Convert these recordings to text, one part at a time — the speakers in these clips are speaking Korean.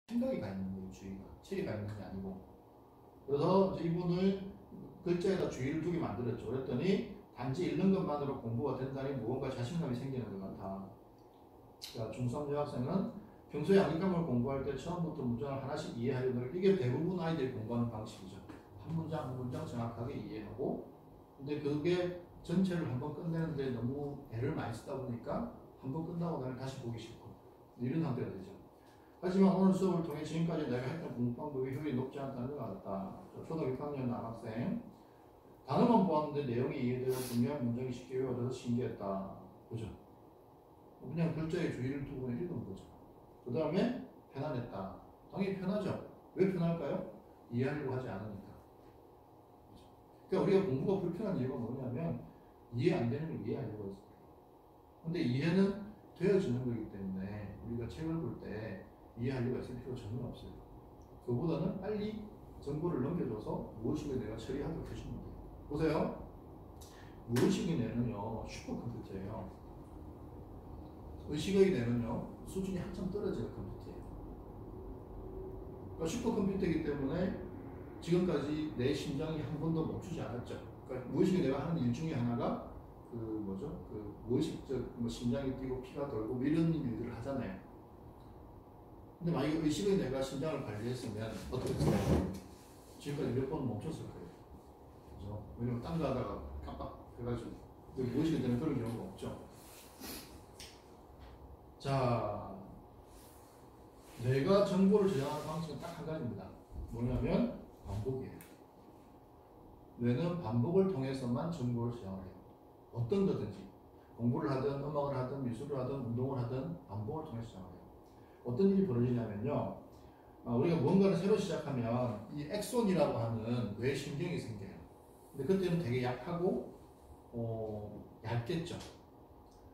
생각이 가 있는 거예요. 주의가. 책이 가 있는 게 아니고. 그래서 이제 이분은 글자에다 주의를 두게 만들었죠. 그랬더니 단지 읽는 것만으로 공부가 된다니 무언가 자신감이 생기는 것 같아. 자, 중3 여학생은 평소에 암기감을 공부할 때 처음부터 문장을 하나씩 이해하려고 노력. 이게 대부분 아이들이 공부하는 방식이죠. 한 문장 한 문장 정확하게 이해하고, 근데 그게 전체를 한번 끝내는데 너무 애를 많이 쓰다 보니까 한번 끝나고 나면 다시 보기 싫고 이런 상태가 되죠. 하지만 오늘 수업을 통해 지금까지 내가 했던 공부 방법이 효율이 높지 않다는 걸 알았다. 초등학교 6학년 남학생. 단어만 보았는데 내용이 이해되고 분명 문장이 쉽게 외워져서 신기했다. 그죠? 그냥 글자에 주의를 두고 그냥 읽은 거죠. 그 다음에 편안했다. 당연히 편하죠. 왜 편할까요? 이해하려고 하지 않으니까. 그러니까 우리가 공부가 불편한 이유가 뭐냐면 이해 안 되는 걸 이해하려고 해서. 근데 이해는 되어지는 거기 때문에 우리가 책을 볼 때 이해하려고 했을 필요가 전혀 없어요. 그보다는 빨리 정보를 넘겨줘서 무의식을 내가 처리하도록 해주면 돼요. 보세요. 무의식의 뇌는요 슈퍼컴퓨터예요. 의식의 뇌는요 수준이 한참 떨어지는 컴퓨터예요. 그러니까 슈퍼컴퓨터이기 때문에 지금까지 내 심장이 한 번도 멈추지 않았죠. 그러니까 무의식의 뇌가 하는 일 중에 하나가 그 뭐죠? 그 무의식적 뭐 심장이 뛰고 피가 돌고 이런 일들을 하잖아요. 근데 만약에 의식의 뇌가 심장을 관리했으면 어떻게 됐을까요? 지금까지 몇 번 멈췄을 거예요. 그죠? 왜냐면 딴 거 하다가 깜빡 해가지고 무의식의 뇌는 그런 경우가 없죠. 자, 뇌가 정보를 저장하는 방식은 딱 한 가지입니다. 뭐냐면 반복이에요. 뇌는 반복을 통해서만 정보를 저장을 해요. 어떤 거든지 공부를 하든 음악을 하든 미술을 하든 운동을 하든 반복을 통해서 저장을 해요. 어떤 일이 벌어지냐면요, 우리가 뭔가를 새로 시작하면 이 엑손이라고 하는 뇌신경이 생겨요. 근데 그때는 되게 약하고 얇겠죠.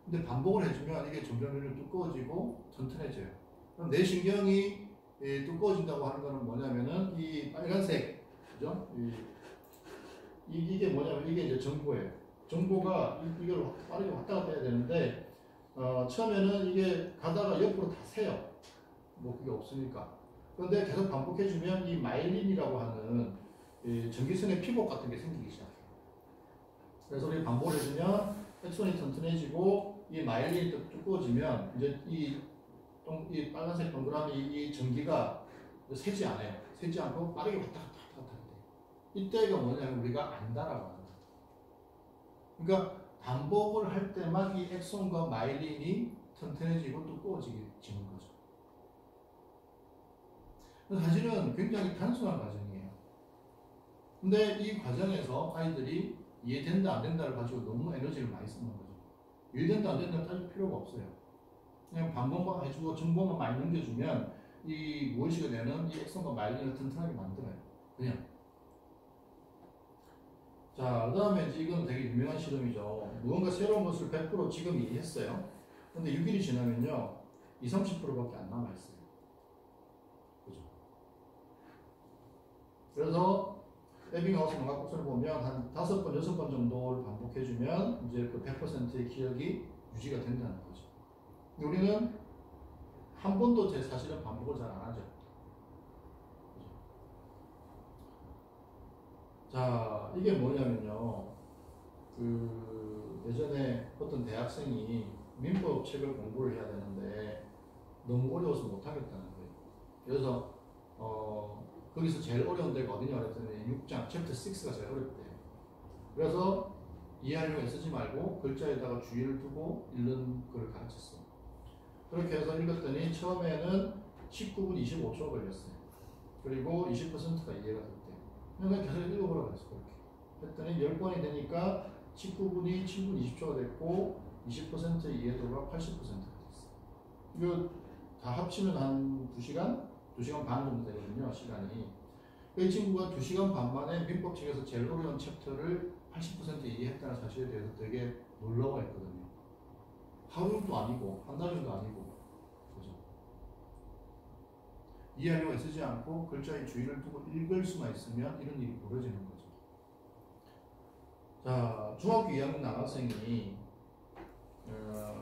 근데 반복을 해주면 이게 점점 두꺼워지고 튼튼해져요. 그럼 뇌신경이 두꺼워진다고 하는 거는 뭐냐면은 이 빨간색, 그죠? 이게 뭐냐면 이게 이제 정보예요. 정보가 이걸 빠르게 왔다 갔다 해야 되는데 처음에는 이게 가다가 옆으로 다 새요. 뭐 그게 없으니까. 그런데 계속 반복해주면 이 마일린이라고 하는 이 전기선의 피복 같은 게 생기기 시작해요. 그래서 우리 반복을 해주면 엑손이 튼튼해지고 이 마일린이 두꺼워지면 이제 이 빨간색 동그라미 이 전기가 새지 않아요. 새지 않고 빠르게 왔다 갔다 돼요. 이때가 뭐냐면 우리가 안다라고 하는 거예요. 그러니까 반복을 할 때만 이 엑손과 마일린이 튼튼해지고 두꺼워지는 거죠. 사실은 굉장히 단순한 과정이에요. 근데 이 과정에서 아이들이 이해된다 안 된다를 가지고 너무 에너지를 많이 쓰는 거죠. 이해된다 안 된다 따질 필요가 없어요. 그냥 반복만 해주고 정보만 많이 넘겨주면 이 무의식의 뇌는 이 엑손과 마일린을 튼튼하게 만들어요. 그냥. 자, 그 다음에 이건 되게 유명한 실험이죠. 무언가 새로운 것을 100% 지금 이해했어요. 근데 6일이 지나면요 20-30%밖에 안 남아있어요. 그죠? 그래서 에빙하우스 명확곡선을 보면 한 5번, 6번 정도를 반복해주면 이제 그 100%의 기억이 유지가 된다는 거죠. 우리는 한 번도 사실은 반복을 잘 안 하죠. 그죠? 자, 이게 뭐냐면요. 예전에 어떤 대학생이 민법 책을 공부를 해야 되는데 너무 어려워서 못하겠다는 거예요. 그래서 거기서 제일 어려운 데가 어디냐 그랬더니 6장, 챕터 6가 제일 어렵대요. 그래서 이해하려고 애쓰지 말고 글자에다가 주의를 두고 읽는 걸 가르쳤어요. 그렇게 해서 읽었더니 처음에는 19분 25초 걸렸어요. 그리고 20%가 이해가 됐대요. 그냥 계속 읽어보라고 했어요. 그렇게 했더니 10번이 되니까 19분이 7분 20초가 됐고 20% 이해도가 80%가 됐어요. 이거 다 합치면 한 2시간? 2시간 반 정도 되거든요, 시간이. 이 친구가 2시간 반 만에 민법책에서 제일 어려운 챕터를 80% 이해했다는 사실에 대해서 되게 놀라워 했거든요. 하루도 아니고, 한 달도 아니고. 그죠? 이해하려고 애쓰지 않고 글자에 주의를 두고 읽을 수만 있으면 이런 일이 벌어지는 거죠. 자, 중학교 2학년 남학생이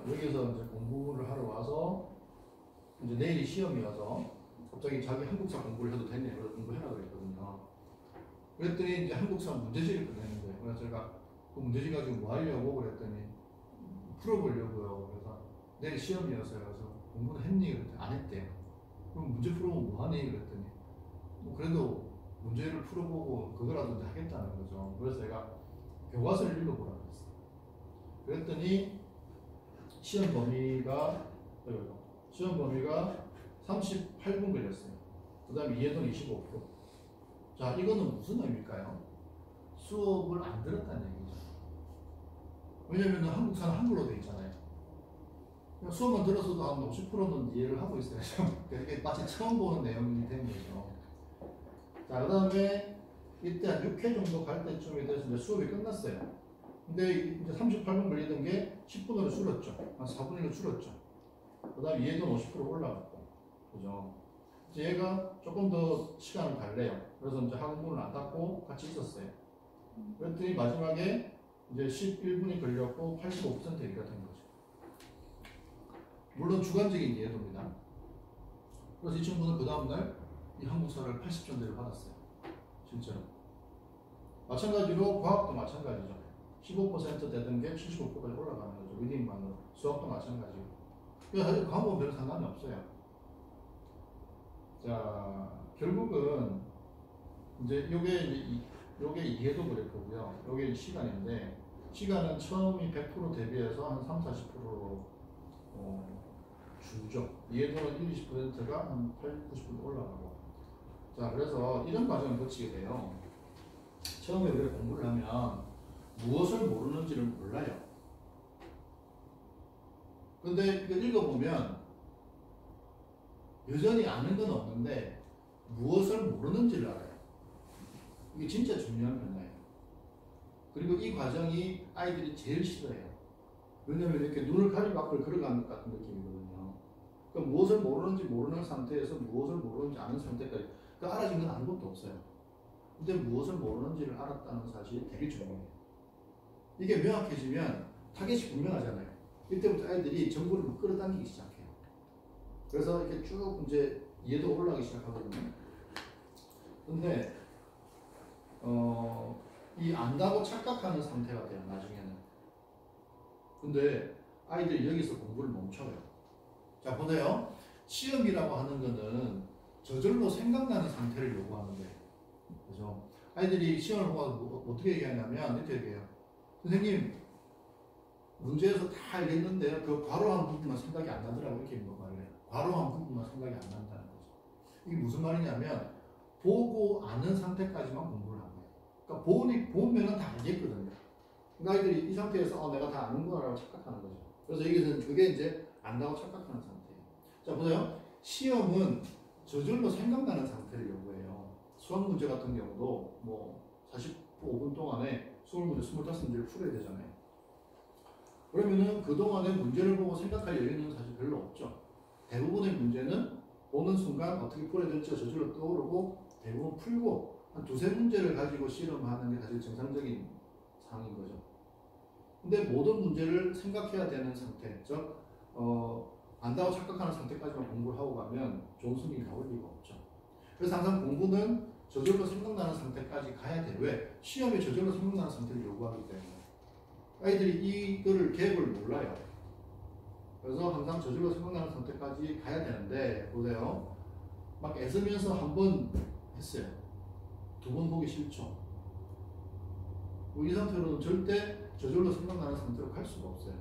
여기서 이제 공부를 하러 와서 이제 내일이 시험이어서 갑자기 자기 한국사 공부를 해도 되냐 그래서 공부해라 그랬거든요. 그랬더니 이제 한국사 문제지를 끝내는 거예요. 그래서 제가 그 문제지 가지고 뭐 하려고 그랬더니 풀어보려고요. 그래서 내일 시험이어서요. 그래서 공부는 했니? 그랬더니 안 했대요. 그럼 문제 풀어보면 뭐 하니? 그랬더니 뭐 그래도 문제를 풀어보고 그거라도 이제 하겠다는 거죠. 그래서 제가 교과서를 읽어보라고 했어요. 그랬더니 시험 범위가 38분 걸렸어요. 그 다음에 이해도는 25%. 자, 이거는 무슨 의미일까요? 수업을 안 들었다는 얘기죠. 왜냐면 한국사는 한글로 되어 있잖아요. 수업만 들었어도 한 50%는 이해를 하고 있어야죠. 이게 마치 처음 보는 내용이 되는 거죠. 자, 그 다음에 이때 한 6회 정도 갈 때쯤에 돼서 이제 수업이 끝났어요. 근데 이제 38분 걸리던 게 10분으로 줄었죠. 한 4분의 1로 줄었죠. 그 다음에 이해도는 50% 올라갔고. 그죠? 이제 얘가 조금 더 시간을 달래요. 그래서 이제 학원문을 안 닫고 같이 있었어요. 그랬더니 마지막에 이제 11분이 걸렸고 85% 얘기가 된 거죠. 물론 주관적인 이해도입니다. 그래서 이 친구는 그 다음날 이 한국사를 80점대를 받았어요. 실제로. 마찬가지로 과학도 마찬가지죠. 15% 되던 게 75%까지 올라가는 거죠. 리딩만으로. 수학도 마찬가지고. 그래서 과목은 별 상관이 없어요. 자, 결국은 이제 요게 이해도 그럴 거고요. 요게 시간인데 시간은 처음이 100% 대비해서 한 3, 40%로 줄죠. 이해도는 1, 20%가 한 8, 90% 올라가고. 자, 그래서 이런 과정을 거치게 돼요. 처음에 우리가 공부를 하면 무엇을 모르는지를 몰라요. 근데 이거 읽어보면 여전히 아는 건 없는데 무엇을 모르는지를 알아요. 이게 진짜 중요한 변화예요. 그리고 이 과정이 아이들이 제일 싫어해요. 왜냐면 이렇게 눈을 가리고 앞을 걸어가는 것 같은 느낌이거든요. 그러니까 무엇을 모르는지 모르는 상태에서 무엇을 모르는지 아는 상태까지 그 알아진 건 아무것도 없어요. 근데 무엇을 모르는지를 알았다는 사실이 되게 중요해요. 이게 명확해지면 타겟이 분명하잖아요. 이때부터 아이들이 정보를 끌어당기기 시작해요. 그래서 이렇게 쭉 이제 이해도 올라가기 시작하거든요. 근데 이 안다고 착각하는 상태가 돼요. 나중에는. 근데 아이들이 여기서 공부를 멈춰요. 자, 보세요. 시험이라고 하는 거는 저절로 생각나는 상태를 요구하는 거예요. 그죠? 아이들이 시험을 보고 어떻게 얘기하냐면 이렇게 얘기해요. 선생님, 문제에서 다 알겠는데요. 그 괄호한 부분만 생각이 안 나더라고. 이렇게 말을 해요. 괄호한 부분만 생각이 안 난다는 거죠. 이게 무슨 말이냐면 보고 아는 상태까지만 공부를 한 거예요. 그러니까 보면은 다 알겠거든요. 그러니까 아이들이 이 상태에서 내가 다 아는구나라고 착각하는 거죠. 그래서 여기서는 그게 이제 안다고 착각하는 상태예요. 자, 보세요. 시험은 저절로 생각나는 상태를 요구해요. 수학 문제 같은 경우도 뭐 45분 동안에 20문제, 25문제를 풀어야 되잖아요. 그러면은 그동안에 문제를 보고 생각할 여유는 사실 별로 없죠. 대부분의 문제는 보는 순간 어떻게 풀어야 될지 저절로 떠오르고 대부분 풀고 한 두세 문제를 가지고 실험하는 게 사실 정상적인 상황인 거죠. 근데 모든 문제를 생각해야 되는 상태, 즉 안다고 착각하는 상태까지만 공부를 하고 가면 좋은 성적이 나올 리가 없죠. 그래서 항상 공부는 저절로 생각나는 상태까지 가야 돼. 왜? 시험에 저절로 생각나는 상태를 요구하기 때문에. 아이들이 이거를 계획을 몰라요. 그래서 항상 저절로 생각나는 상태까지 가야 되는데, 보세요. 막 애쓰면서 한 번 했어요. 두 번 보기 싫죠. 이 상태로는 절대 저절로 생각나는 상태로 갈 수가 없어요.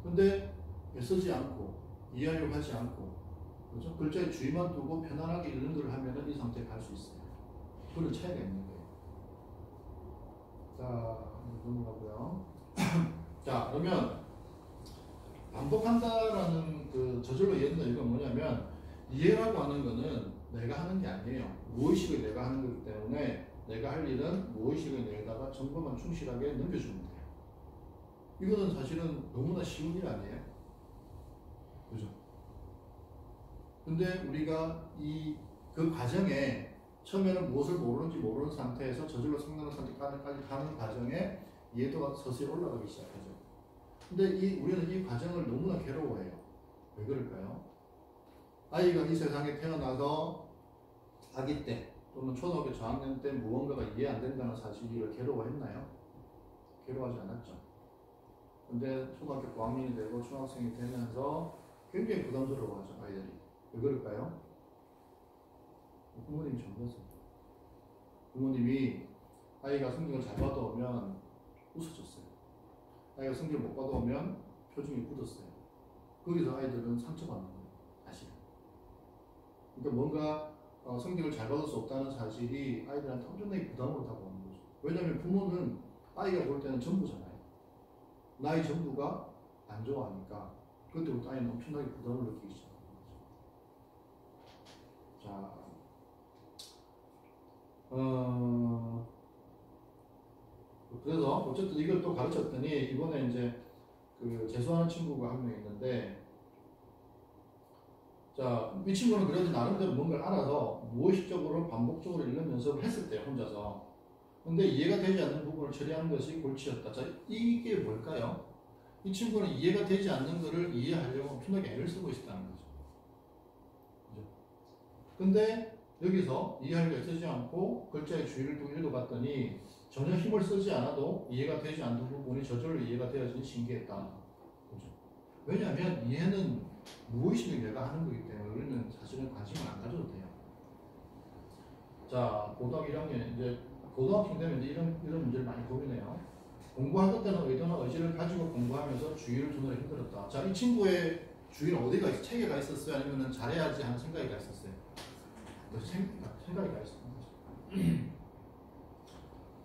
근데 애쓰지 않고, 이해하려고 하지 않고, 그렇죠? 글자에 주의만 두고 편안하게 읽는 걸 하면 이 상태에 갈 수 있어요. 그런 차이가 있는 거예요. 자, 넘어가고요. 자, 그러면 반복한다라는 그 저절로 이해한다 이건 뭐냐면 이해라고 하는 거는 내가 하는 게 아니에요. 무의식을 내가 하는 거기 때문에 내가 할 일은 무의식을 내다가 정보만 충실하게 넘겨주면 돼요. 이거는 사실은 너무나 쉬운 일 아니에요? 그죠? 근데 우리가 그 과정에 처음에는 무엇을 모르는 상태에서 저절로 생각나는 상태까지 가는 과정에 이해도가 서서히 올라가기 시작하죠. 근데 우리는 이 과정을 너무나 괴로워해요. 왜 그럴까요? 아이가 이 세상에 태어나서 아기 때 또는 초등학교 저학년 때 무언가가 이해 안 된다는 사실을 괴로워했나요? 괴로워하지 않았죠. 근데 초등학교 고학년이 되고 중학생이 되면서 굉장히 부담스러워하죠, 아이들이. 왜 그럴까요? 부모님이 잘못했습니다. 부모님이 아이가 성적을 잘 받아오면 웃어줬어요. 아이가 성적을 못 받아오면 표정이 굳었어요. 거기서 아이들은 상처받는 거예요, 사실. 그러니까 뭔가 성적을 잘 받을 수 없다는 사실이 아이들한테 엄청나게 부담으로 다가오는 거죠. 왜냐하면 부모는 아이가 볼 때는 전부잖아요. 나의 전부가 안 좋아하니까 그때부터 아이는 엄청나게 부담을 느끼기 시작하는 거죠. 자, 그래서 어쨌든 이걸 또 가르쳤더니 이번에 이제 그 재수하는 친구가 한 명 있는데, 자, 이 친구는 그래도 나름대로 뭔가를 알아서 무의식적으로 반복적으로 읽는 연습을 했을 때 혼자서. 근데 이해가 되지 않는 부분을 처리하는 것이 골치였다. 자, 이게 뭘까요? 이 친구는 이해가 되지 않는 것을 이해하려고 엄청나게 애를 쓰고 있었다는 거죠. 그죠? 근데 여기서 이해하려고 애쓰지 않고 글자의 주의를 두고 읽어봤더니 전혀 힘을 쓰지 않아도 이해가 되지 않는 부분이 저절로 이해가 되어지니 신기했다. 그죠? 왜냐하면 이해는 무의식이 내가 하는 거기 때문에 우리는 사실은 관심을 안 가져도 돼요. 자, 고등학교 1학년, 이제 고등학생 되면 이제 이런 문제를 많이 고민해요. 공부할 때는 의도나 의지를 가지고 공부하면서 주의를 두느라 힘들었다. 자, 이 친구의 주의는 어디가 있어? 체계가 있었어요? 아니면 잘해야지 하는 생각이 가 있었어요? 생각이 가 있었던 거죠.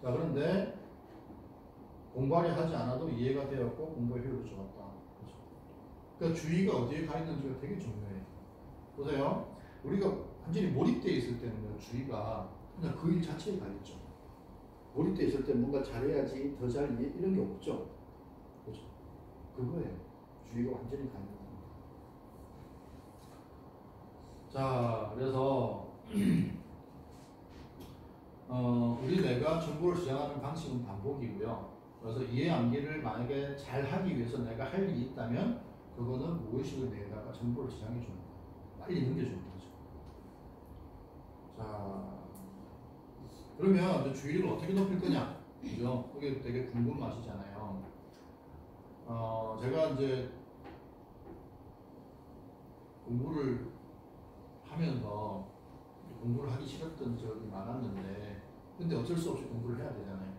자, 그런데 공부하려 하지 않아도 이해가 되었고 공부의 효율도 좋았다. 그렇죠? 그러니까 주의가 어디에 가 있는지가 되게 중요해요. 보세요. 우리가 완전히 몰입되어 있을 때는 주의가 그냥 그 일 자체에 가 있죠. 몰입되어 있을 때 뭔가 잘해야지 더 잘 이런 게 없죠. 그렇죠? 그거예요. 주의가 완전히 가 있는 겁니다. 자, 그래서 우리 뇌가 정보를 저장하는 방식은 반복이고요. 그래서 이해 암기를 만약에 잘 하기 위해서 내가 할 일이 있다면 그거는 무의식의 뇌에다가 정보를 저장해 주는 거예요. 빨리 넘겨주는 거죠. 자, 그러면 이제 주의를 어떻게 높일 거냐? 그죠? 그게 되게 궁금하시잖아요. 제가 이제 공부를 하면서 공부를 하기 싫었던 적이 많았는데, 근데 어쩔 수 없이 공부를 해야 되잖아요.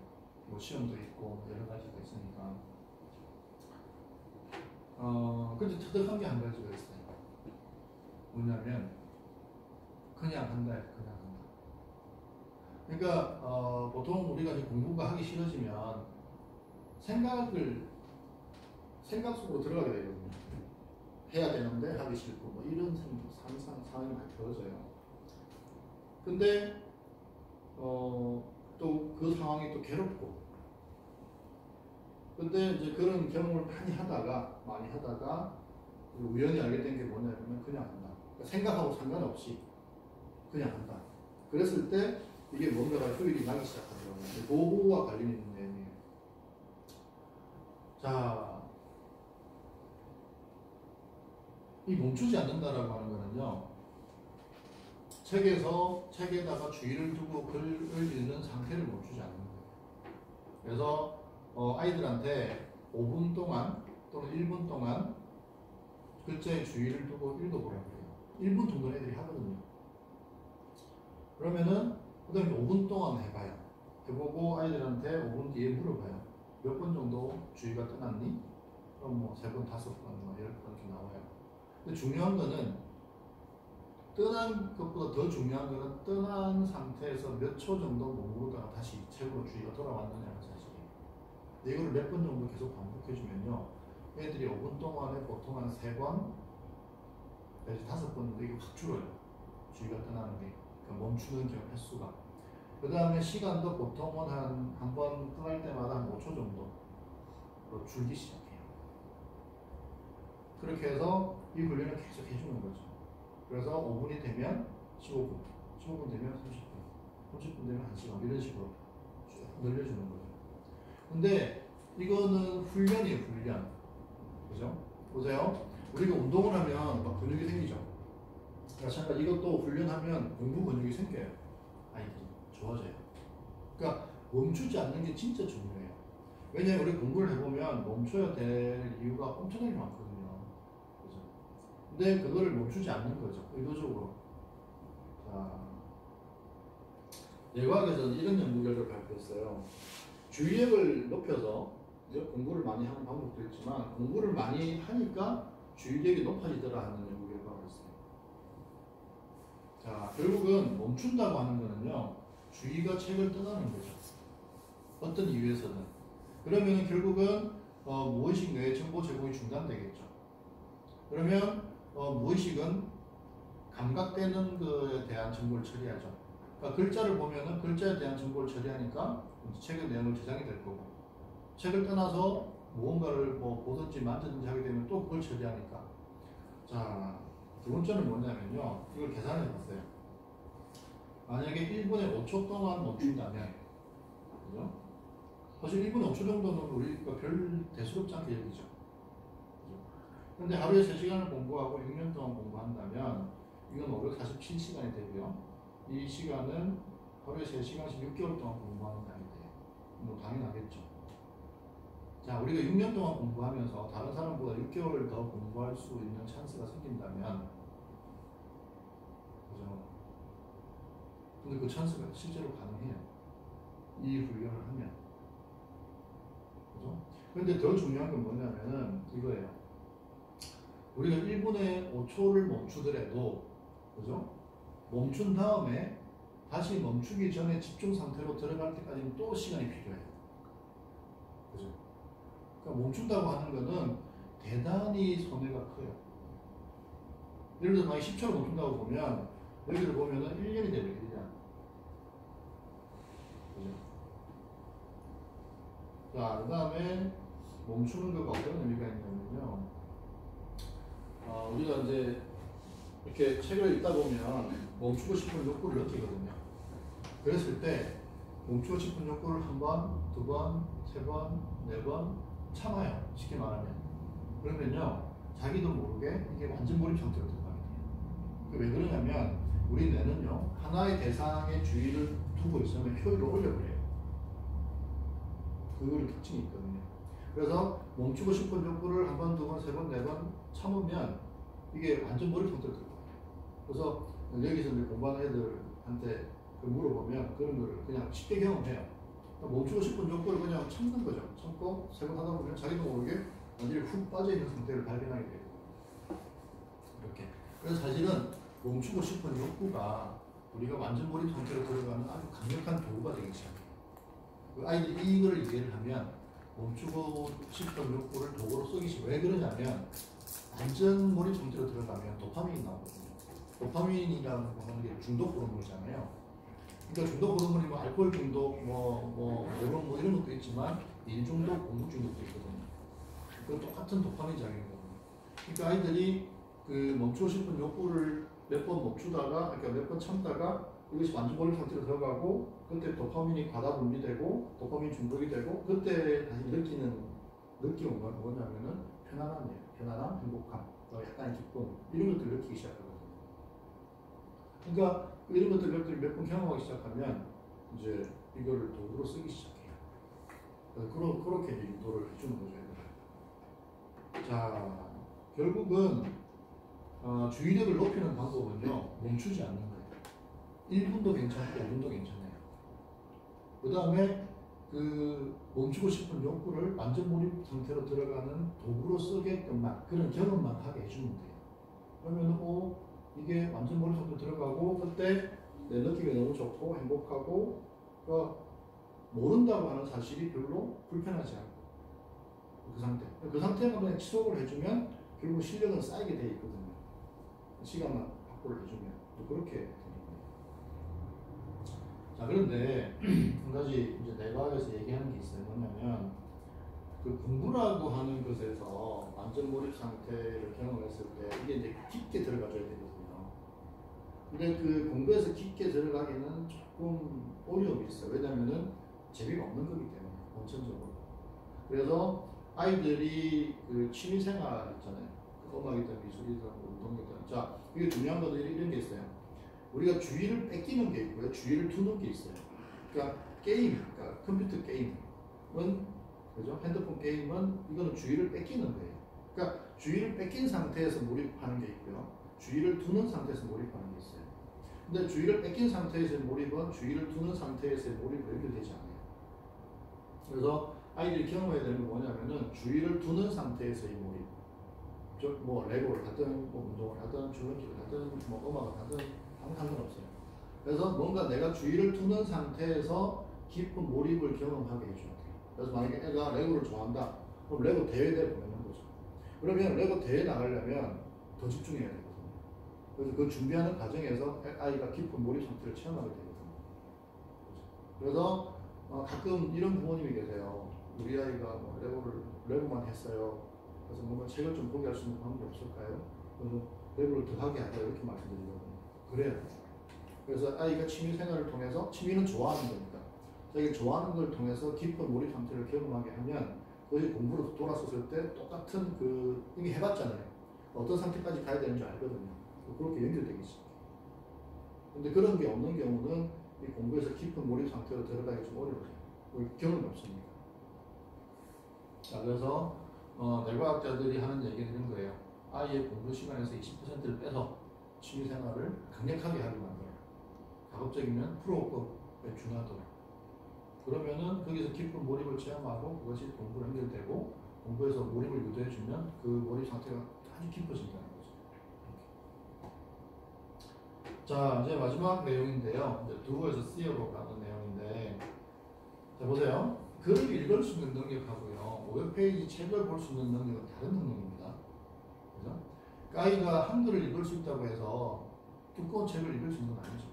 뭐 시험도 있고 여러 가지가 있으니까. 근데 터득한 게 한 가지가 있어요. 뭐냐면 그냥 한다, 그냥 한다. 그러니까 보통 우리가 이제 공부가 하기 싫어지면 생각 속으로 들어가게 되거든요. 해야 되는데 하기 싫고 뭐 이런 상황이 많이 벌어져요. 근데 또 그 상황이 또 괴롭고, 근데 이제 그런 경험을 많이 하다가 우연히 알게 된 게 뭐냐면 그냥 한다. 그러니까 생각하고 상관없이 그냥 한다. 그랬을 때 이게 뭔가가 효율이 나기 시작하더라고요. 그거와 관련 있는 내용이에요. 자, 이 멈추지 않는다라고 하는 거는요, 책에다가 주의를 두고 글을 읽는 상태를 멈추지 않는 거예요. 그래서 아이들한테 5분 동안 또는 1분 동안 글자에 주의를 두고 읽어보라고 해요. 1분 정도는 애들이 하거든요. 그러면은 그 다음에 5분 동안 해봐요. 해보고 아이들한테 5분 뒤에 물어봐요. 몇 번 정도 주의가 떠났니? 그럼 뭐 3번, 5번, 뭐 10번 이렇게 나와요. 근데 중요한 거는 떠난 것보다 더 중요한 거는 떠난 상태에서 몇 초 정도 머무르다가 다시 책으로 주의가 돌아왔느냐는 사실이에요. 근데 이걸 몇 번 정도 계속 반복해주면요, 애들이 5분 동안에 보통 한 3번 내지 5번 정도 이게 확 줄어요. 주의가 떠나는 게, 그러니까 멈추는 경우 횟수가. 그 다음에 시간도 보통은 한 번 떠날 때마다 한 5초 정도 줄기 시작해요. 그렇게 해서 이 훈련을 계속 해주는 거죠. 그래서 5분이 되면 15분, 15분 되면 30분, 30분 되면 1시간, 이런 식으로 쭉 늘려주는 거죠. 근데 이거는 훈련이에요, 훈련. 그죠? 보세요. 우리가 운동을 하면 막 근육이 생기죠. 마찬가지 이것도 훈련하면 공부 근육이 생겨요. 아이들이 좋아져요. 그러니까 멈추지 않는 게 진짜 중요해요. 왜냐하면 우리 공부를 해보면 멈춰야 될 이유가 엄청나게 많거든요. 그죠? 근데 그거를 멈추지 않는 거죠. 의도적으로. 자, 뇌과학에서는 이런 연구 결과를 발표했어요. 주의력을 높여서 이제 공부를 많이 하는 방법도 있지만 공부를 많이 하니까 주의력이 높아지더라 하는 연구 결과가 있어요. 자, 결국은 멈춘다고 하는 거는요, 주의가 책을 떠나는 거죠. 어떤 이유에서는. 그러면 결국은 무의식 뇌의 정보 제공이 중단되겠죠. 그러면 무의식은 감각되는 것에 대한 정보를 처리하죠. 그러니까 글자를 보면은 글자에 대한 정보를 처리하니까 책의 내용을 저장이 될 거고, 책을 떠나서 무언가를 뭐 보든지 만지든지 하게 되면 또 그걸 처리하니까. 자, 두 번째는 뭐냐면요, 이걸 계산해 봤어요. 만약에 1분에 5초 동안 멈춘다면, 그죠? 사실 1분에 5초 정도는 우리가 별 대수롭지 않게 여기죠. 그런데 하루에 3시간을 공부하고 6년 동안 공부한다면 이건 547시간이 되고요. 이 시간은 하루에 3시간씩 6개월 동안 공부하는 날이 돼요. 뭐 당연하겠죠. 자, 우리가 6년 동안 공부하면서 다른 사람보다 6개월을 더 공부할 수 있는 찬스가 생긴다면, 그죠? 근데 그 찬스가 실제로 가능해요. 이 훈련을 하면. 그죠? 근데 더 중요한 건 뭐냐면은 이거예요. 우리가 1분에 5초를 멈추더라도, 그죠? 멈춘 다음에 다시 멈추기 전에 집중 상태로 들어갈 때까지는 또 시간이 필요해요. 그죠? 그러니까 멈춘다고 하는 거는 대단히 손해가 커요. 예를 들어서 만약 10초를 멈춘다고 보면, 여기를 보면은 1년이 되죠, 1년. 그죠? 자, 그 다음에 멈추는 거가 어떤 의미가 있냐면요. 우리가 이제 이렇게 책을 읽다 보면 멈추고 싶은 욕구를 느끼거든요. 그랬을 때 멈추고 싶은 욕구를 한 번, 두 번, 세 번, 네 번 참아요. 쉽게 말하면. 그러면요, 자기도 모르게 이게 완전 몰입 상태로 들어가게 돼요. 왜 그러냐면 우리 뇌는요, 하나의 대상에 주의를 두고 있으면 효율을 올려버려요. 그거를 특징이 있거든요. 그래서 멈추고 싶은 욕구를 한 번, 두 번, 세 번, 네 번 참으면 이게 완전 몰입 상태로 들어가요. 그래서 여기서 이제 공부하는 애들한테 물어보면 그런 거를 그냥 쉽게 경험해요. 멈추고 싶은 욕구를 그냥 참는 거죠. 참고 세 번 하다 보면 자기도 모르게 완전히 훅 빠져있는 상태를 발견하게 돼요. 이렇게. 그래서 사실은 멈추고 싶은 욕구가 우리가 완전 몰입 상태로 들어가는 아주 강력한 도구가 되기 시작해요. 그 아이들이 이걸 이해를 하면 멈추고 싶은 욕구를 도구로 쓰기 시작해요. 왜 그러냐면 완전 몰입 상태로 들어가면 도파민이 나오거든요. 도파민이라는 거는 중독 호르몬이잖아요. 그러니까 중독 호르몬이 뭐 알코올 중독, 이런 것도 있지만 일 중독, 공부 중독도 있거든요. 그 똑같은 도파민 작용이거든요. 그러니까 아이들이 그 멈추고 싶은 욕구를 몇 번 멈추다가, 그러니까 몇 번 참다가 이것이 완전 몰입 상태로 들어가고, 그때 도파민이 과다 분비되고, 도파민 중독이 되고, 그때 다시 느끼는 느낌은 뭐냐면은 편안함이에요. 편안함, 행복함, 약간의 기쁨, 이런 것들을 느끼기 시작하거든요. 그러니까 이런 것들을 몇 번 경험하기 시작하면 이제 이거를 도구로 쓰기 시작해요. 그렇게 이제 유도를 해주는 거죠. 자, 결국은 주의력을 높이는 방법은요, 멈추지 않는 거예요. 1분도 괜찮고 5분도 괜찮아요. 그 다음에 그 멈추고 싶은 욕구를 완전 몰입 상태로 들어가는 도구로 쓰게끔만, 그런 경험만 하게 해주면 돼요. 그러면 이게 완전 몰입 상태로 들어가고, 그때 내 느낌이 너무 좋고 행복하고, 그러니까 모른다고 하는 사실이 별로 불편하지 않고, 그 상태만 그냥 지속을 해주면 결국 실력은 쌓이게 돼 있거든요. 시간만 확보를 해주면 그렇게 됩니다. 자, 그런데 한 가지 이제 뇌과학에서 얘기하는 게 있어요. 뭐냐면 그 공부라고 하는 것에서 완전 몰입 상태를 경험했을 때 이게 이제 깊게 들어가줘야 되거든요. 근데 그 공부에서 깊게 들어가기는 조금 어려움이 있어요. 왜냐면은 재미가 없는 거기 때문에, 원천적으로. 그래서 아이들이 그 취미생활 있잖아요. 그 음악이든 미술이든 동기들. 자, 이게 중요한 것도 이런 게 있어요. 우리가 주의를 뺏기는 게 있고요, 주의를 두는 게 있어요. 그러니까 게임, 그러니까 컴퓨터 게임은, 그죠? 핸드폰 게임은 이거는 주의를 뺏기는 거예요. 그러니까 주의를 뺏긴 상태에서 몰입하는 게 있고요, 주의를 두는 상태에서 몰입하는 게 있어요. 근데 주의를 뺏긴 상태에서의 몰입은 주의를 두는 상태에서의 몰입으로 연결되지 않아요. 그래서 아이들이 경험해야 되는 건 뭐냐면은 주의를 두는 상태에서의 몰입. 뭐 레고를 하든 뭐 운동을 하든 줄넘기를 하든 뭐 음악을 하든 아무 상관없어요. 그래서 뭔가 내가 주의를 두는 상태에서 깊은 몰입을 경험하게 해줘야 돼요. 그래서 만약에 애가 레고를 좋아한다, 그럼 레고 대회에 보내는 거죠. 그러면 레고 대회 나가려면 더 집중해야 되거든요. 그래서 그 준비하는 과정에서 아이가 깊은 몰입 상태를 체험하게 되거든요. 그래서 가끔 이런 부모님이 계세요. 우리 아이가 뭐 레고만 했어요. 그래서 뭔가 책을 좀 보게 할 수 있는 방법이 없을까요? 그래서 레고를 더 하게 하자 이렇게 말씀드리거든요. 그래야 돼요. 그래서 아이가 취미 생활을 통해서, 취미는 좋아하는 거니까 자기가 좋아하는 걸 통해서 깊은 몰입 상태를 경험하게 하면 그것이 공부로 돌아섰을 때 똑같은 이미 해봤잖아요. 어떤 상태까지 가야 되는지 알거든요. 그렇게 연결되겠죠. 근데 그런 게 없는 경우는 이 공부에서 깊은 몰입 상태로 들어가기 좀 어려워요. 경험이 없으니까. 자, 그래서 뇌과학자들이 하는 얘기는 이런 거예요. 아이의 공부 시간에서 20%를 빼서 취미 생활을 강력하게 하게 만들어요. 가급적이면 프로급에 준하도록. 그러면은 거기서 깊은 몰입을 체험하고 그것이 공부로 연결되고 공부에서 몰입을 유도해주면 그 몰입 상태가 아주 깊어진다는 거죠. 자, 이제 마지막 내용인데요. 이제 do에서 see로 가는 내용인데, 자 보세요. 글을 읽을 수 있는 능력하고요, 500페이지 책을 볼 수 있는 능력은 다른 능력입니다. 그죠? 그러니까 아이가 한글을 읽을 수 있다고 해서 두꺼운 책을 읽을 수 있는 건 아니죠.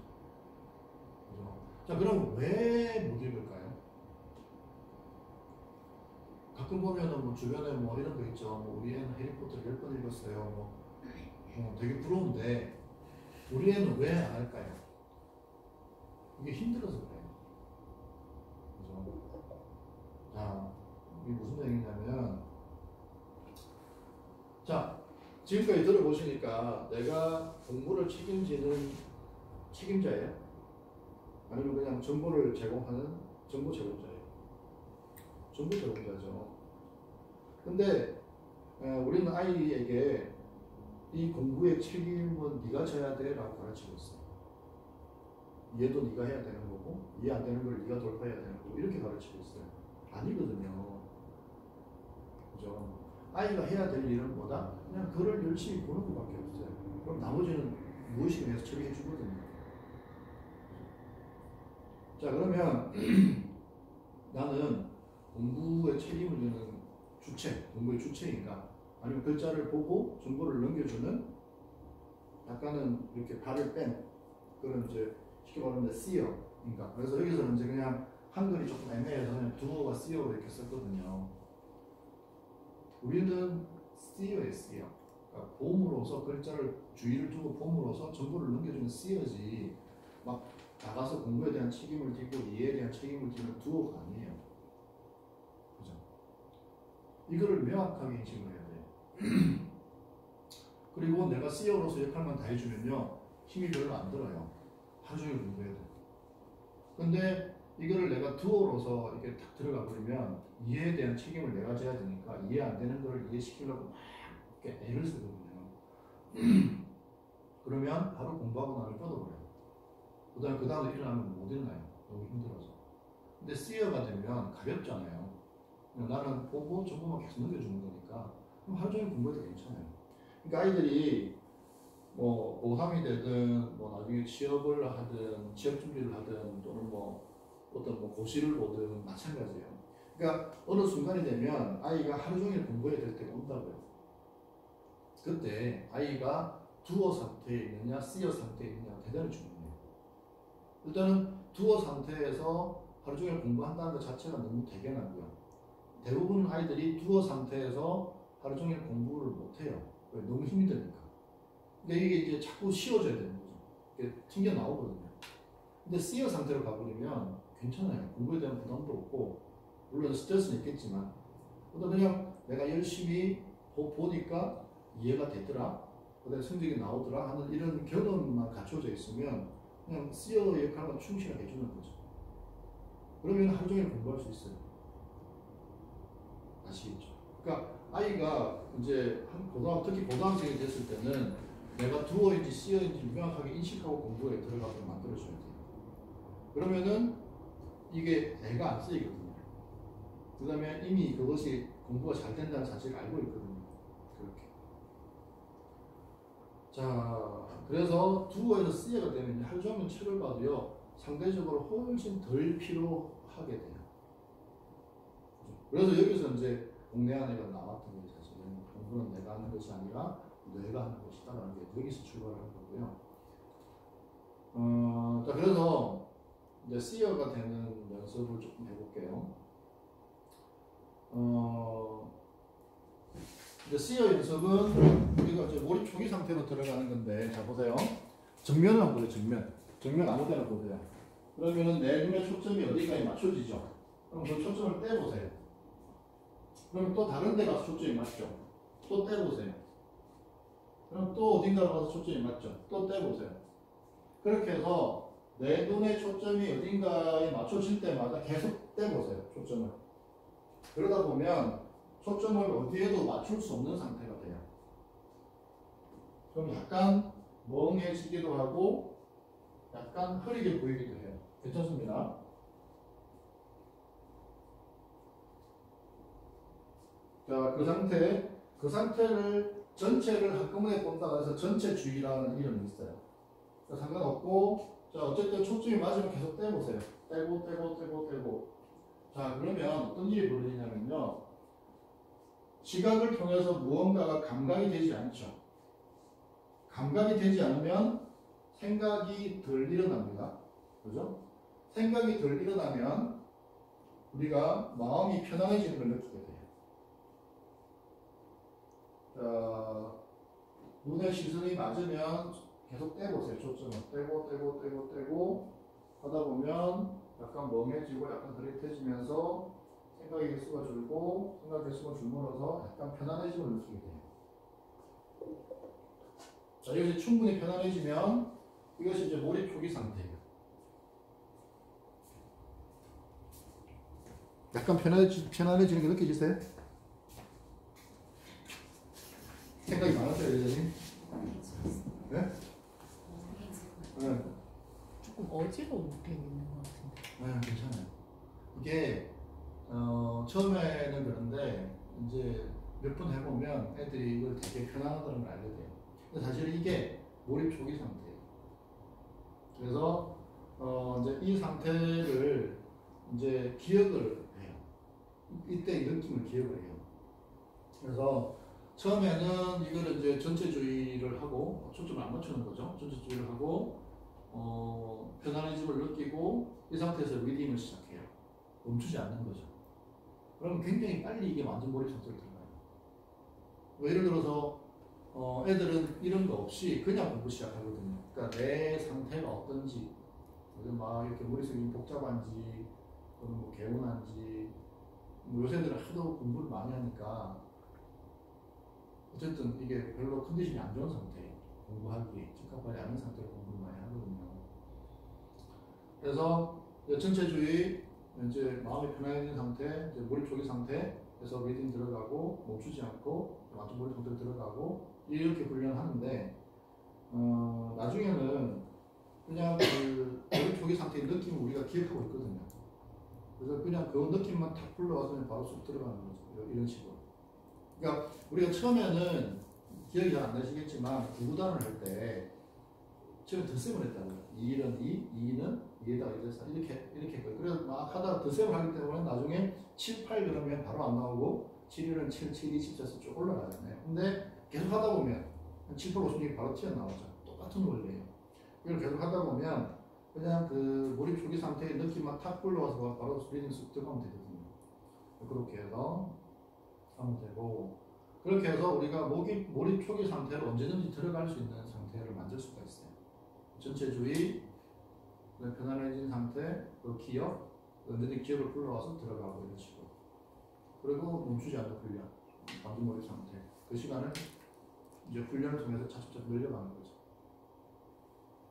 그죠? 자, 그럼 왜 못 읽을까요? 가끔 보면은 뭐 주변에 뭐 이런 거 있죠. 뭐 우리 애는 해리포터를 10번 읽었어요. 되게 부러운데 우리 애는 왜 안 할까요? 이게 힘들어서 그래요. 그죠? 자, 이게 무슨 얘기냐면, 자, 지금까지 들어보시니까 내가 공부를 책임지는 책임자예요? 아니면 그냥 정보를 제공하는 정보 제공자예요? 정보 제공자죠. 근데 우리는 아이에게 이 공부의 책임은 네가 져야 돼 라고 가르치고 있어. 이해도 네가 해야 되는 거고 이해 안 되는 걸 네가 돌파해야 되는 거고 이렇게 가르치고 있어요. 아니거든요. 그죠? 아이가 해야 될 일은 뭐다? 그냥 글을 열심히 보는 것밖에 없어요. 그럼 나머지는 무의식에 의해서 처리해 주거든요. 자, 그러면 나는 공부에 책임을 지는 주체, 공부의 주체인가? 아니면 글자를 보고 정보를 넘겨주는 약간은 이렇게 발을 뺀 그런 이제 쉽게 말하면 seer인가? 그래서 여기서는 이제 그냥 한글이 조금 애매해서 그냥 do어와 seer로 이렇게 썼거든요. 우리는 seer예요, seer. 그러니까 봄으로서 글자를 주의를 두고 봄으로서 정보를 넘겨주는 seer지 막 나가서 공부에 대한 책임을 지고 이해에 대한 책임을 지는 do어가 아니에요. 그죠? 이거를 명확하게 인식을 해야 돼요. 그리고 내가 seer로서 역할만 다 해주면요 힘이 별로 안 들어요. 하루 종일 공부해야 돼. 근데 이거를 내가 do어로서 이렇게 딱 들어가 버리면 이해에 대한 책임을 내가 져야 되니까 이해 안 되는 걸 이해시키려고 막 이렇게 애를 쓰거든요. 그러면 바로 공부하고 나면 뻗어버려요. 그 다음에 일어나면 못 일어나요. 너무 힘들어서. 근데 seer가 되면 가볍잖아요. 나는 보고 정보만 계속 넘겨주는 거니까 그럼 하루 종일 공부해도 괜찮아요. 그러니까 아이들이 뭐 고3이 되든 뭐 나중에 취업을 하든 취업 준비를 하든 또는 뭐 어떤 뭐 고시를 보든 마찬가지예요. 그러니까 어느 순간이 되면 아이가 하루 종일 공부해야 될 때가 온다고요. 그때 아이가 doer 상태에 있느냐 seer 상태에 있느냐가 대단히 중요해요. 일단은 doer 상태에서 하루 종일 공부한다는 것 자체가 너무 대견하고요. 대부분 아이들이 doer 상태에서 하루 종일 공부를 못해요. 너무 힘이 드니까. 근데 이게 이제 자꾸 쉬워져야 되는 거죠. 이게 튕겨 나오거든요. 근데 seer 상태로 가버리면 괜찮아요. 공부에 대한 부담도 없고, 물론 스트레스는 있겠지만, 그냥 내가 열심히 보니까 이해가 되더라. 그다음에 성적이 나오더라 하는 이런 경험만 갖춰져 있으면 그냥 C어 역할만 충실하게 해주는 거죠. 그러면 하루 종일 공부할 수 있어요. 아시겠죠? 그러니까 아이가 이제 특히 고등학생이 됐을 때는 내가 두어인지 C어인지 명확하게 인식하고 공부에 들어가도록 만들어줘야 돼요. 그러면은 이게 애가 안 쓰이거든요. 그 다음에 이미 그것이 공부가 잘 된다는 사실을 알고 있거든요. 그렇게. 자, 그래서 두어에서 C어가 되면 하루 종일 책을 봐도요, 상대적으로 훨씬 덜 필요하게 돼요. 그래서 여기서 이제 공대한 애가 나왔던 게 사실은 공부는 내가 하는 것이 아니라 뇌가 하는 것이다라는 게 여기서 출발하는 거고요. 자, 그래서 이제 C어가 되는 연습을 조금 해볼게요. 이제 C어 연습은 우리가 이제 몰입 초기 상태로 들어가는 건데, 자 보세요. 정면을 한번 보세요. 정면 아무 데나 보세요. 그러면은 내 눈의 초점이 어디까지 맞춰지죠? 그럼 그 초점을 떼보세요. 그럼 또 다른 데 가서 초점이 맞죠? 또 떼보세요. 그럼 또 어딘가 가서 초점이 맞죠? 또 떼보세요. 그렇게 해서 내 눈의 초점이 어딘가에 맞춰질 때마다 계속 떼보세요. 초점을. 그러다 보면 초점을 어디에도 맞출 수 없는 상태가 돼요. 그럼 약간 멍해지기도 하고 약간 흐리게 보이기도 해요. 괜찮습니다. 자, 그 상태를 전체를 한꺼번에 본다고 해서 전체주의라는 이름이 있어요. 상관없고, 자, 어쨌든 초점이 맞으면 계속 떼보세요. 떼고. 자, 그러면 어떤 일이 벌어지냐면요. 시각을 통해서 무언가가 감각이 되지 않죠. 감각이 되지 않으면 생각이 덜 일어납니다. 그죠? 생각이 덜 일어나면 우리가 마음이 편안해지는 걸 느끼게 돼요. 자, 눈의 시선이 맞으면 계속 떼보세요. 초점을 떼고 하다 보면 약간 멍해지고 약간 흐릿해지면서 생각의 개수가 줄고 생각 개수가 줄므로서 약간 편안해짐을 느끼게 돼요. 자, 이것이 충분히 편안해지면 이것이 이제 몰입 초기 상태예요. 약간 편안해지는 게 느껴지세요? 생각이 많았어요, 여전히? 네? 네. 조금 어지럽게 있는 것 같은데. 네, 괜찮아요. 이게 처음에는 그런데 이제 몇 번 해보면 애들이 이걸 되게 편안하다는 걸 알게 돼요. 근데 사실 이게 몰입 초기 상태예요. 그래서 이제 이 상태를 이제 기억을 해요. 이때 느낌을 기억을 해요. 그래서 처음에는 이거를 이제 전체주의를 하고 초점을 안 맞추는 거죠. 전체주의를 하고 편안해짐을 느끼고 이 상태에서 리딩을 시작해요. 멈추지 않는 거죠. 그럼 굉장히 빨리 이게 완전 몰입 상태로 들어가요. 뭐 예를 들어서 애들은 이런 거 없이 그냥 공부 시작하거든요. 그러니까 내 상태가 어떤지, 막 이렇게 머릿속이 복잡한지, 또는 뭐 개운한지, 요새 애들은 하도 공부를 많이 하니까 어쨌든 이게 별로 컨디션이 안 좋은 상태예요. 공부하기에 적합하지 않은 상태로 공부를 많이 하거든요. 그래서 전체주의, 이제 마음이 편안해진 상태, 이제 몰입 초기 상태에서 리딩 들어가고 멈추지 않고 완전 몰입 상태로 들어가고 이렇게 훈련하는데 나중에는 그냥 그 몰입 초기 상태의 느낌을 우리가 기억하고 있거든요. 그래서 그냥 그 느낌만 탁 불러와서 바로 쑥 들어가는 거죠. 이런 식으로. 그러니까 우리가 처음에는 기억이 잘 안 나시겠지만 구구단을 할 때 처음에 덧셈을 했다고요. 2는 2, 2는 2에다가 1에서 이렇게 했고요. 그래서 막 하다가 덧셈을 하기 때문에 나중에 7, 8 그러면 바로 안 나오고 7, 1은 7, 7, 2, 14에서 쭉 올라가잖아요. 근데 계속 하다 보면 7, 8, 56이 바로 튀어나오죠. 똑같은 원리예요. 이걸 계속 하다 보면 그냥 그 몰입 초기 상태의 느낌만 탁 불러와서 바로 리딩 쑥 들어가면 되거든요. 그렇게 해서 하면 되고, 그렇게 해서 우리가 몰입 초기 상태로 언제든지 들어갈 수 있는 상태를 만들 수가 있어요. 전체주의, 편안해진 상태, 그 기억, 언제든지 기억을 불러와서 들어가고 이런 식으로. 그리고 멈추지 않는 훈련, 완전 몰입 상태. 그 시간을 이제 훈련을 통해서 차츰차츰 늘려가는 거죠.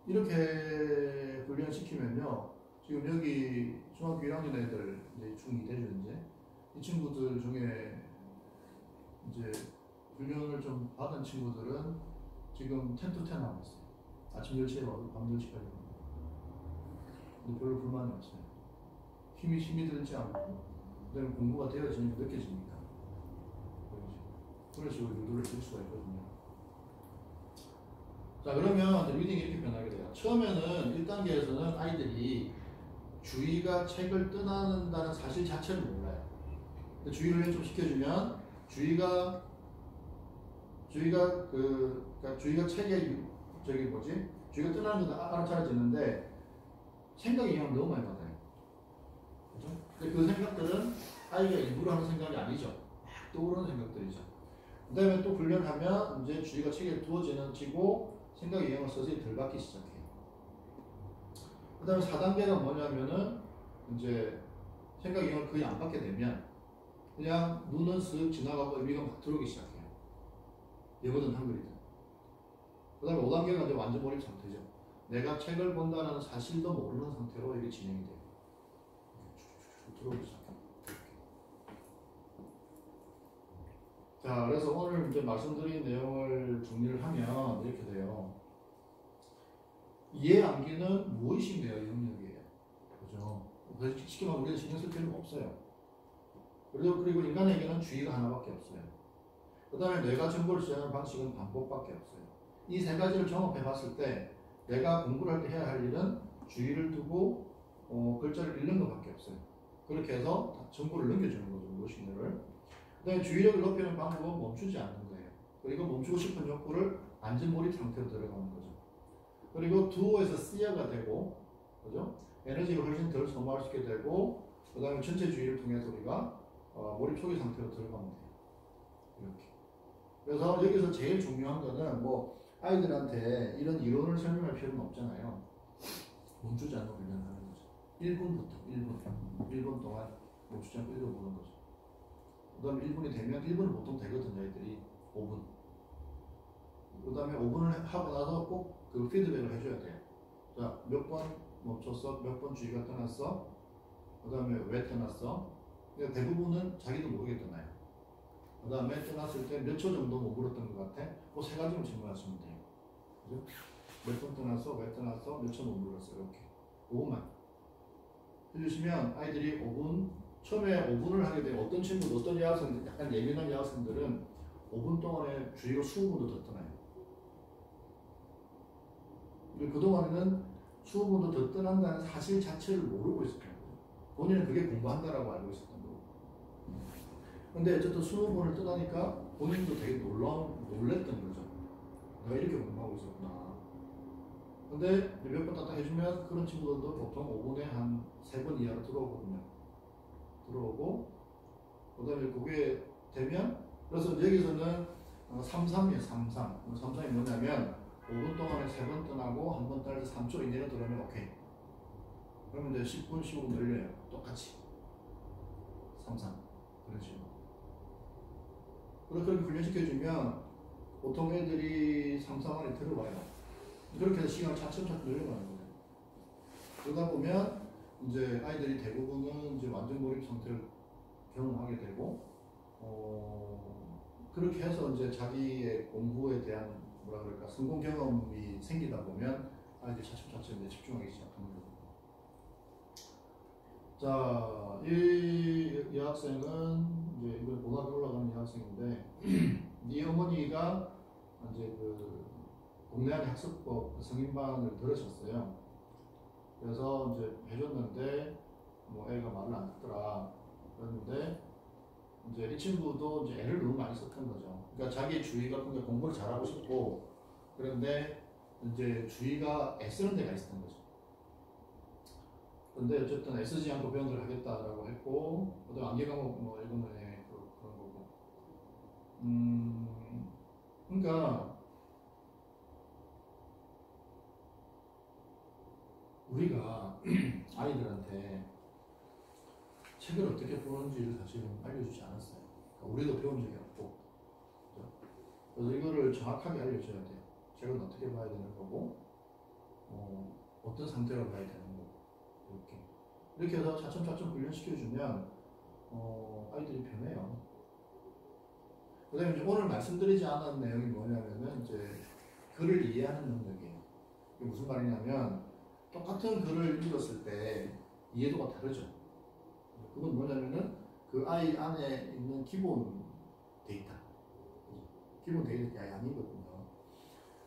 이렇게 훈련시키면요, 지금 여기 중학교 1학년 애들, 이제 중2 되죠, 이제. 이 친구들 중에 이제 훈련을 좀 받은 친구들은 지금 10to 10 하고 있어요. 아침 10시에 와서 밤 10시까지. 근데 별로 불만이 없어요. 힘이 들지 않고, 그다음에 공부가 되어지는 게 느껴지니까. 그런 식으로 유도를 줄 수가 있거든요. 자, 그러면 리딩이 이렇게 변하게 돼요. 처음에는 1단계에서는 아이들이 주의가 책을 떠난다는 사실 자체를 몰라요. 근데 주의를 좀 시켜주면 주의가 책에 주의가 떠나는 것도 알아차려지는데 생각이 영향을 너무 많이 받아요. 그죠? 근데 그 생각들은 아이가 일부러 하는 생각이 아니죠. 막 떠오르는 생각들이죠. 그 다음에 또 훈련하면 이제 주의가 책에 두어지고 생각의 영향을 서서히 덜 받기 시작해요. 그 다음에 4단계가 뭐냐면은 이제 생각의 영향을 거의 안 받게 되면 그냥 눈은 쓱 지나가고 의미가 막 들어오기 시작해요. 영어든 한글이든. 그 다음에 5단계가 이제 완전 몰입 상태죠. 내가 책을 본다는 사실도 모르는 상태로 이게 진행이 돼요. 쭉 들어오기 시작해요. 자, 그래서 오늘 이제 말씀드린 내용을 정리를 하면 이렇게 돼요. 이해 암기는 무의식 내의 영역이에요. 그죠? 그래서 쉽게 말하면 우리가 신경 쓸 필요는 없어요. 그리고 인간에게는 주의가 하나밖에 없어요. 그 다음에 뇌가 정보를 수행하는 방식은 반복밖에 없어요. 이 세 가지를 종합해 봤을 때 내가 공부를 할 때 해야 할 일은 주의를 두고 글자를 읽는 것밖에 없어요. 그렇게 해서 정보를 넘겨주는 거죠. 무의식뇌를. 그 다음에 주의력을 높이는 방법은 멈추지 않는 거예요. 그리고 멈추고 싶은 욕구를 완전 몰입 상태로 들어가는 거죠. 그리고 do에서 see가 되고, 그죠? 에너지를 훨씬 덜 소모할 수 있게 되고, 그 다음에 전체 주의를 통해서 우리가 몰입 초기 상태로 들어가면 돼요. 이렇게. 그래서 여기서 제일 중요한 거는 뭐 아이들한테 이런 이론을 설명할 필요는 없잖아요. 멈추지 않고 훈련하는 거죠. 1분부터 1분 동안 멈추지 않고 읽어보는 거죠. 그 다음에 1분이 되면 1분은 보통 되거든요. 애들이 5분. 그 다음에 5분을 하고 나서 꼭 그 피드백을 해줘야 돼요. 자, 몇 번 멈췄어? 몇 번 주의가 떠났어? 그 다음에 왜 떠났어? 그러니까 대부분은 자기도 모르게 떠나요. 그 다음에 떠났을 때 몇 초 정도 못 물었던 것 같아? 그 세 가지만 질문하시면 돼요. 그죠? 몇 번 떠났어? 왜 떠났어? 몇 초 못 물었어? 이렇게 5분만 해주시면 아이들이 5분, 처음에 5분을 하게 되면 어떤 친구들, 어떤 여학생들, 약간 예민한 여학생들은 5분 동안에 주의가 20분도 더 떠나요. 그동안에는 20분도 더 떠난다는 사실 자체를 모르고 있었던 거죠. 본인은 그게 공부한다라고 알고 있었던 거고. 근데 어쨌든 20분을 떠나니까 본인도 되게 놀랬던 거죠. 내가 이렇게 공부하고 있었구나. 근데 몇 번 따다 해주면 그런 친구들도 보통 5분에 한 3번 이하로 들어오거든요. 들어오고, 그 다음에 그게 되면, 그래서 여기서는 3-3이에요, 3-3. 3-3이 뭐냐면, 5분 동안에 3번 떠나고, 한 번 떠나서 3초 이내로 들어오면 오케이. 그러면 이제 10분, 15분 늘려요. 똑같이. 3-3. 그런 식으로. 그렇게 훈련시켜주면, 보통 애들이 3-3 안에 들어와요. 그렇게 해서 시간을 차츰차츰 늘려가는 거예요. 그러다 보면, 이제 아이들이 대부분은 이제 완전 몰입 상태를 경험하게 되고, 그렇게 해서 이제 자기의 공부에 대한 뭐라 그럴까 성공 경험이 생기다 보면 아이들이 차츰차츰 이제 집중하기 시작하는 거죠. 자, 이 여학생은 이제 이번 고등학교 올라가는 여학생인데, 이 어머니가 이제 그 국내안의 학습법 성인반을 들으셨어요. 그래서 이제 해줬는데 뭐 애가 말을 안 듣더라. 그랬는데 이제 이 친구도 이제 애를 너무 많이 썼던 거죠. 그러니까 자기 주의가 그러니까 공부를 잘하고 싶고 그런데 이제 주의가 애쓰는 데가 있었던 거죠. 그런데 어쨌든 애쓰지 않고 배운대로 하겠다라고 했고, 그다음 암기 과목 뭐 읽으면 그런 거고. 그러니까 우리가 아이들한테 책을 어떻게 보는지를 사실은 알려주지 않았어요. 그러니까 우리도 배운 적이 없고, 그렇죠? 그래서 이거를 정확하게 알려줘야 돼요. 책은 어떻게 봐야 되는 거고, 어떤 상태로 봐야 되는 거고, 이렇게 해서 차츰차츰 훈련시켜주면 아이들이 변해요. 그다음에 이제 오늘 말씀드리지 않은 내용이 뭐냐면은 이제 글을 이해하는 능력이에요. 이게 무슨 말이냐면 똑같은 글을 읽었을 때 이해도가 다르죠. 그건 뭐냐면은 그 아이 안에 있는 기본 데이터, 기본 데이터가 양이거든요.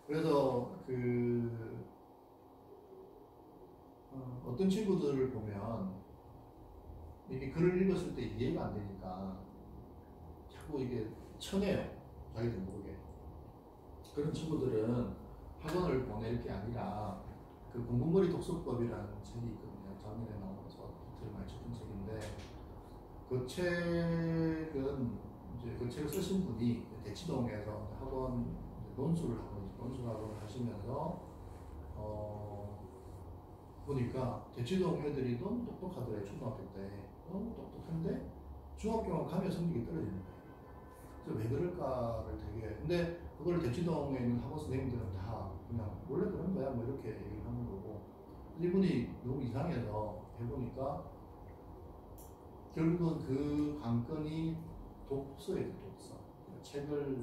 그래서 어떤 친구들을 보면 이게 글을 읽었을 때 이해가 안 되니까 자꾸 이게 쳐내요. 자기들 모르게. 그런 친구들은 학원을 보낼 게 아니라 그 공부머리 독서법이라는 책이 있거든요. 작년에 나오면서 히트를 많이 쳤던 책인데 그 책은 이제 그 책을 쓰신 분이 대치동에서 학원 논술을 학원을 하시면서 보니까 대치동 애들이 너무 똑똑하더래. 초등학교 때 너무 똑똑한데 중학교 가면 성적이 떨어지는 거예요. 그래서 왜 그럴까를 되게 근데 그걸 대치동에 있는 학원 선생님들은 다 그냥 원래 그런 거야 뭐 이렇게 얘기를 하는 거고 이분이 너무 이상해서 해보니까 결국은 그 관건이 독서예요. 독서. 책을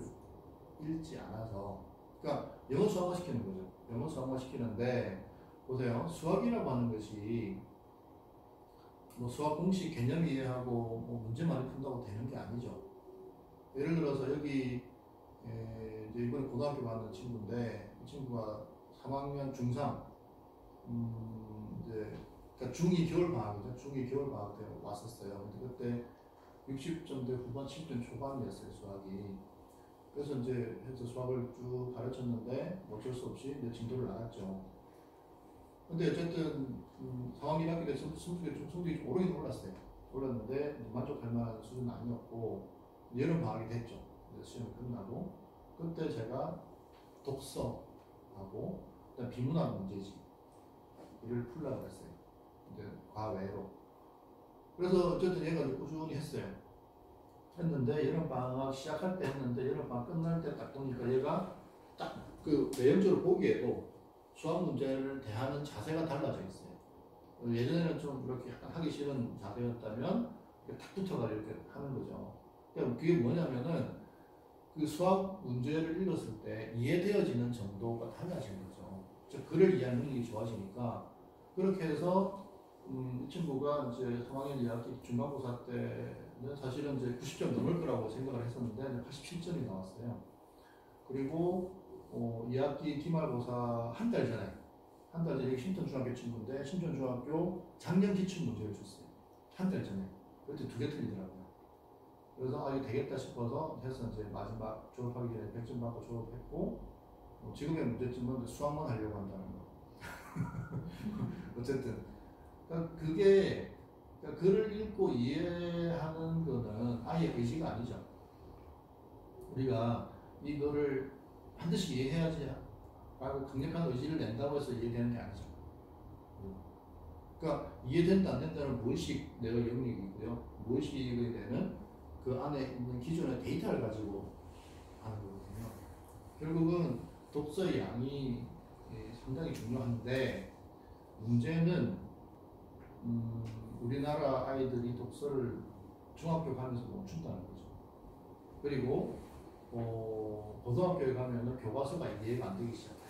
읽지 않아서 그러니까 영어 수학화 시키는 거죠. 영어 수학화 시키는데 보세요. 수학이라고 하는 것이 뭐 수학 공식 개념 이해하고 뭐 문제 많이 푼다고 되는 게 아니죠. 예를 들어서 여기 이제 이번에 고등학교 가는 친구인데 이 친구가 3학년 중3 이제 그러니까 중2 겨울 방학이죠. 중2 겨울 방학 때 왔었어요. 근데 그때 60점대 후반 70점 초반이었어요 수학이. 그래서 이제 해서 수학을 쭉 가르쳤는데 어쩔 수 없이 이제 진도를 나갔죠. 근데 어쨌든 4학년 1학기 때 성적이 좀 오르긴 올랐어요. 올랐는데 만족할 만한 수준은 아니었고 여름 방학이 됐죠. 시험 끝나고 그때 제가 독서하고 그다음 비문학 문제집 이를 풀라고 했어요. 이제 과외로. 그래서 어쨌든 얘가 꾸준히 했어요. 했는데 여름 방학 시작할 때 했는데 여름 방학 끝날 때 딱 보니까 얘가 딱 그 내용적으로 보기에도 수학 문제를 대하는 자세가 달라져 있어요. 예전에는 좀 이렇게 약간 하기 싫은 자세였다면 탁 붙어가지고 이렇게 하는 거죠. 그러니까 그게 뭐냐면은 그 수학 문제를 읽었을 때 이해되어지는 정도가 달라지는 거죠. 즉 글을 이해하는 능력이 좋아지니까 그렇게 해서 이 친구가 이제 3학년 2학기 중간고사 때는 사실은 이제 90점 넘을 거라고 생각을 했었는데 87점이 나왔어요. 그리고 2학기 기말고사 한 달 전에 신천중학교 친구인데 신천중학교 작년 기출 문제를 줬어요. 한 달 전에. 그때 2개 틀리더라고요. 그래서 이거 되겠다 싶어서 해서 이제 마지막 졸업하기 전에 100점 받고 졸업했고 지금의 문제점은 수학만 하려고 한다는 거. 어쨌든 그러니까 그게 그러니까 글을 읽고 이해하는 거는 아예 의지가 아니죠. 우리가 이거를 반드시 이해해야지 라고 강력한 의지를 낸다고 해서 이해되는 게 아니죠. 그러니까 이해된다 안 된다는 무의식 내가 영역이고요. 무의식이 되는 그 안에 있는 기존의 데이터를 가지고 하는 거거든요. 결국은 독서의 양이 상당히 중요한데 문제는 우리나라 아이들이 독서를 중학교 가면서 멈춘다는 거죠. 그리고 고등학교에 가면은 교과서가 이해가 안 되기 시작해요.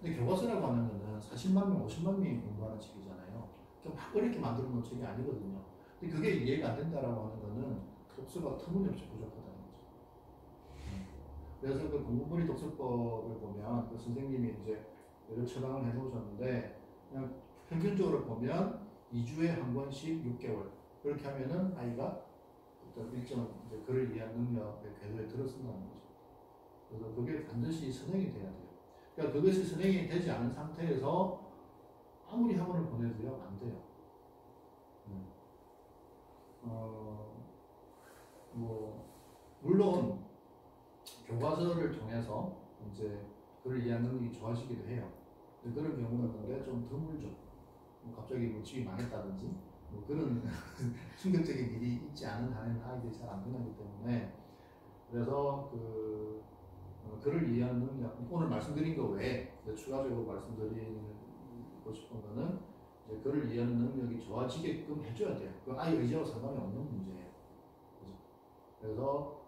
근데 교과서라고 하는 거는 40만 명, 50만 명이 공부하는 책이잖아요. 막 어렵게 만들어 놓은 책이 아니거든요. 근데 그게 이해가 안 된다라고 하는 거는 독서가 터무니없이 부족하다는 거죠. 그래서 그 공부머리 독서법을 보면 그 선생님이 이제 여러 처방을 해놓으셨는데 그냥 평균적으로 보면 2주에 한 번씩 6개월 그렇게 하면은 아이가 어떤 일정 이제 글을 이해한 능력의 궤도에 들어선다는 거죠. 그래서 그게 반드시 선행이 돼야 돼요. 그러니까 그것이 선행이 되지 않은 상태에서 아무리 학원을 보내도요 안 돼요. 뭐 물론 교과서를 통해서 이제 글을 이해하는 능력이 좋아지기도 해요. 그런 경우는 근데 좀 드물죠. 뭐 갑자기 뭐 집이 망했다든지 뭐 그런 충격적인 일이 있지 않은 한에는 아이들이 잘 안 변하기 때문에 그래서 글을 이해하는 능력, 오늘 말씀드린 거 외에 이제 추가적으로 말씀드리고 싶은 거는 이제 글을 이해하는 능력이 좋아지게끔 해줘야 돼요. 그 아이 의지하고 상관이 없는 문제예요. 그죠? 그래서